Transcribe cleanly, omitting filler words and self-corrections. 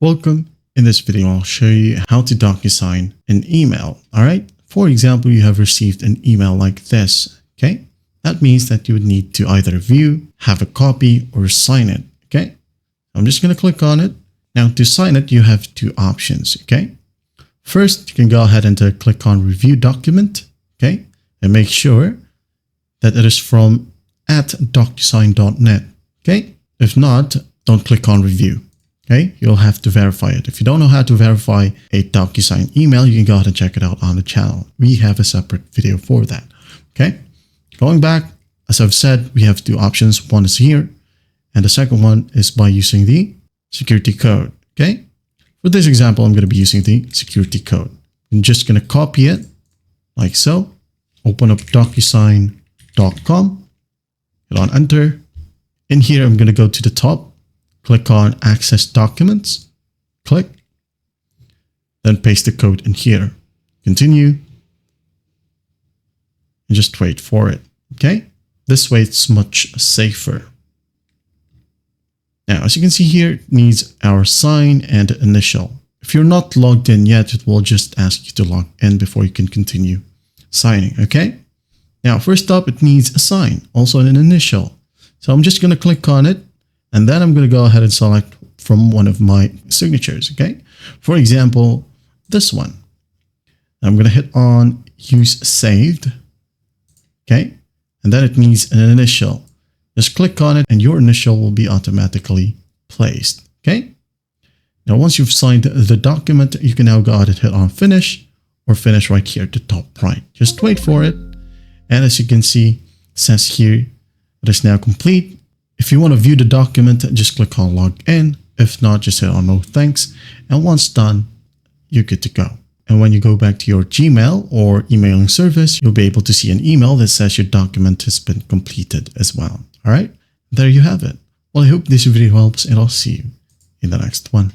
Welcome. In this video, I'll show you how to DocuSign an email. All right. For example, you have received an email like this. Okay. That means that you would need to either view, have a copy, or sign it. Okay. I'm just going to click on it. Now to sign it, you have two options. Okay. First, you can go ahead and click on review document. Okay. And make sure that it is from @docusign.net. Okay. If not, don't click on review. Okay, you'll have to verify it. If you don't know how to verify a DocuSign email, you can go ahead and check it out on the channel. We have a separate video for that. Okay, going back, as I've said, we have two options. One is here, and the second one is by using the security code. Okay, for this example, I'm going to be using the security code. I'm just going to copy it like so. Open up DocuSign.com. Hit on enter. In here, I'm going to go to the top. Click on Access Documents, click, then paste the code in here. Continue, and just wait for it, okay? This way it's much safer. Now, as you can see here, it needs our sign and initial. If you're not logged in yet, it will just ask you to log in before you can continue signing, okay? Now, first up, it needs a sign, also an initial. So I'm just going to click on it. And then I'm going to go ahead and select from one of my signatures, okay? For example, this one. I'm going to hit on use saved, okay? And then it needs an initial. Just click on it and your initial will be automatically placed, okay? Now, once you've signed the document, you can now go ahead and hit on finish or finish right here at the top right. Just wait for it. And as you can see, it says here, it is now complete. If you want to view the document, just click on log in. If not, just hit on no thanks. And once done, you're good to go. And when you go back to your Gmail or emailing service, you'll be able to see an email that says your document has been completed as well. All right, there you have it. Well, I hope this video helps and I'll see you in the next one.